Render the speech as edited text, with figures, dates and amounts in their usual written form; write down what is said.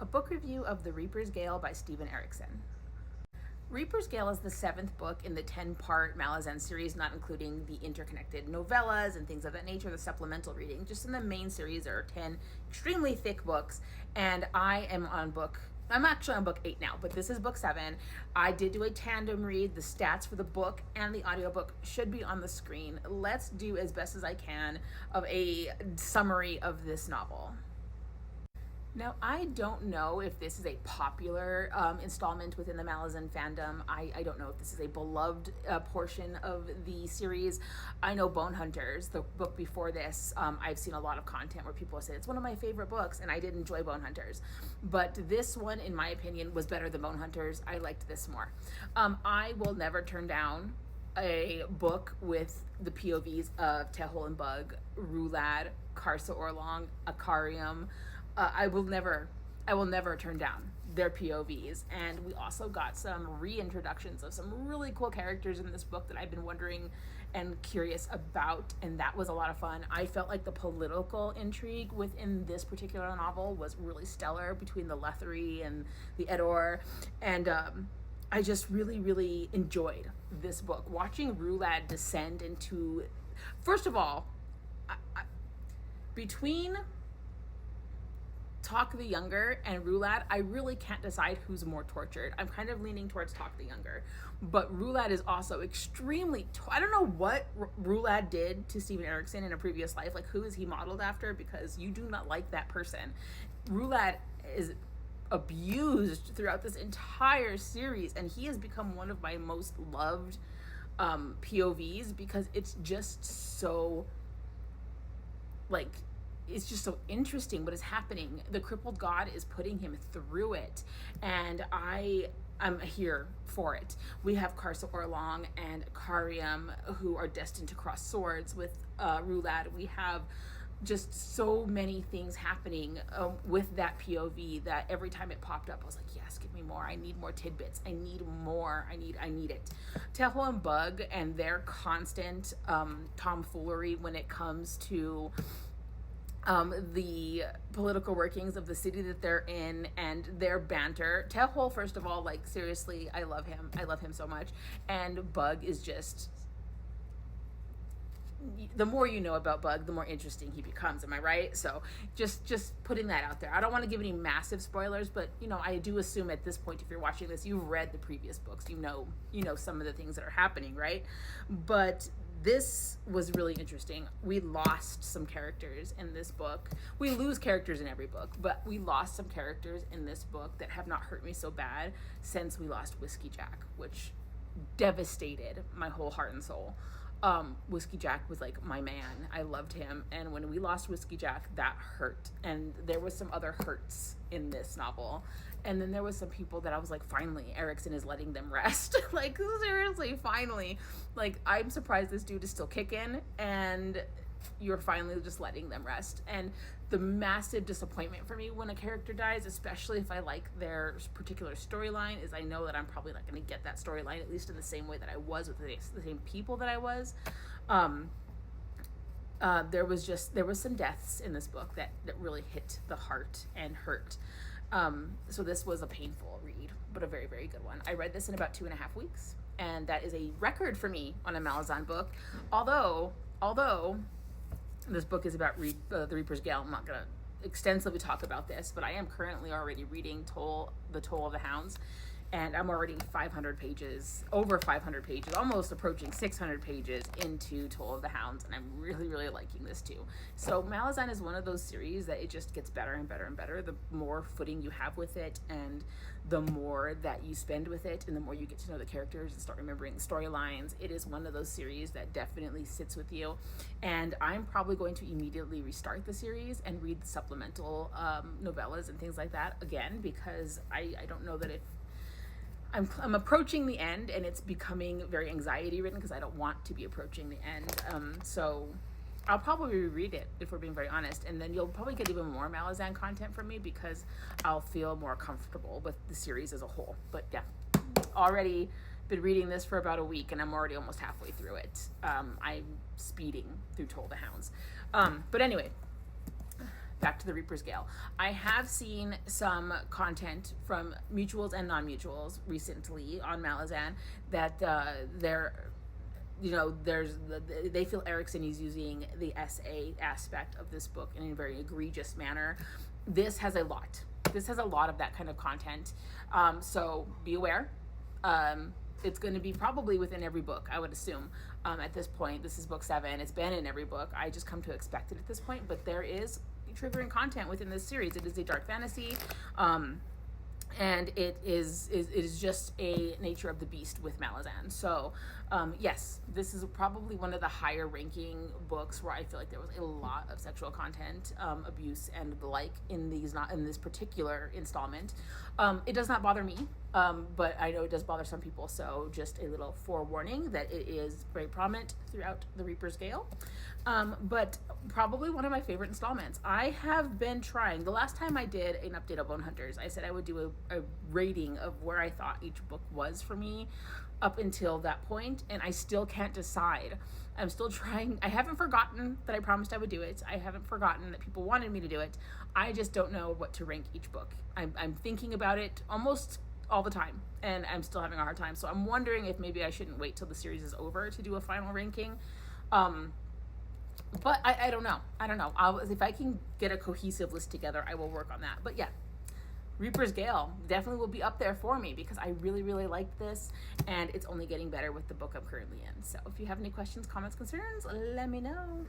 A book review of The Reaper's Gale by Steven Ericson. Reaper's Gale is the 7th book in the 10-part Malazan series, not including the interconnected novellas and things of that nature, the supplemental reading. Just in the main series, there are 10 extremely thick books, and I'm actually on book 8 now, but this is book 7. I did do a tandem read. The stats for the book and the audiobook should be on the screen. Let's do as best as I can of a summary of this novel. Now, I don't know if this is a popular installment within the Malazan fandom. I don't know if this is a beloved portion of the series. I know Bone Hunters, the book before this, I've seen a lot of content where people say it's one of my favorite books, and I did enjoy Bone Hunters. But this one, in my opinion, was better than Bone Hunters. I liked this more. I will never turn down a book with the POVs of Tehol and Bug, Rulad, Karsa Orlong, Akarium. I will never turn down their POVs. And we also got some reintroductions of some really cool characters in this book that I've been wondering and curious about, and that was a lot of fun. I felt like the political intrigue within this particular novel was really stellar between the Lethery and the Edor, and I just really, really enjoyed this book. Watching Rulad descend into, first of all, between Talk the Younger and Rulad, I really can't decide who's more tortured. I'm kind of leaning towards Talk the Younger, but Rulad is also extremely I don't know what Rulad did to Steven Ericson in a previous life. Like, who is he modeled after? Because you do not like that person. Rulad is abused throughout this entire series, and he has become one of my most loved POVs because it's just so, like, it's just so interesting what is happening. The crippled god is putting him through it, and I'm here for it. We have Karsa Orlong and Karium, who are destined to cross swords with Rulad. We have just so many things happening with that POV that every time it popped up, I was like, yes, give me more. I need more tidbits. I need more. I need it. Tehol and Bug and their constant tomfoolery when it comes to the political workings of the city that they're in and their banter. Tehol, first of all, like, seriously, I love him. I love him so much. And Bug is just, the more you know about Bug, the more interesting he becomes. Am I right? So just putting that out there. I don't want to give any massive spoilers, but I do assume at this point, if you're watching this, you've read the previous books. You know some of the things that are happening, right? But this was really interesting. We lost some characters in this book. We lose characters in every book, but we lost some characters in this book that have not hurt me so bad since we lost Whiskey Jack, which devastated my whole heart and soul. Whiskey Jack was like my man. I loved him, and when we lost Whiskey Jack, that hurt. And there was some other hurts in this novel, and then there was some people that I was like, finally Ericson is letting them rest. Like, seriously, finally. Like, I'm surprised this dude is still kicking, and you're finally just letting them rest. And the massive disappointment for me when a character dies, especially if I like their particular storyline, is I know that I'm probably not going to get that storyline, at least in the same way that I was with the same people that I was. There was some deaths in this book that really hit the heart and hurt. So this was a painful read, but a very, very good one. I read this in about 2.5 weeks, and that is a record for me on a Malazan book. Although this book is about the Reaper's Gale, I'm not going to extensively talk about this, but I am currently already reading The Toll of the Hounds, and I'm already over 500 pages, almost approaching 600 pages into Toll of the Hounds, and I'm really, really liking this too. So Malazan is one of those series that it just gets better and better and better the more footing you have with it, and the more that you spend with it, and the more you get to know the characters and start remembering the storylines. It is one of those series that definitely sits with you, and I'm probably going to immediately restart the series and read the supplemental novellas and things like that again, because I don't know that if I'm approaching the end, and it's becoming very anxiety ridden because I don't want to be approaching the end. So I'll probably reread it, if we're being very honest, and then you'll probably get even more Malazan content from me because I'll feel more comfortable with the series as a whole. But yeah, already been reading this for about a week, and I'm already almost halfway through it. I'm speeding through Toll the Hounds. But anyway, back to the Reaper's Gale. I have seen some content from mutuals and non-mutuals recently on Malazan that they feel Ericson is using the essay aspect of this book in a very egregious manner. This has a lot. This has a lot of that kind of content. So be aware. It's going to be probably within every book, I would assume. At this point, this is book 7. It's been in every book. I just come to expect it at this point. But there is triggering content within this series. It is a dark fantasy. And it is just a nature of the beast with Malazan. So, yes, this is probably one of the higher ranking books where I feel like there was a lot of sexual content, abuse, and the like in this particular installment. It does not bother me, but I know it does bother some people. So, just a little forewarning that it is very prominent throughout the Reaper's Gale. But probably one of my favorite installments. I have been trying. The last time I did an update of Bone Hunters, I said I would do a rating of where I thought each book was for me up until that point, and I still can't decide. I'm still trying. I haven't forgotten that I promised I would do it. I haven't forgotten that people wanted me to do it. I just don't know what to rank each book. I'm thinking about it almost all the time, and I'm still having a hard time. So I'm wondering if maybe I shouldn't wait till the series is over to do a final ranking. But I don't know. If I can get a cohesive list together, I will work on that. But yeah, Reaper's Gale definitely will be up there for me because I really, really like this, and it's only getting better with the book I'm currently in. So if you have any questions, comments, concerns, let me know.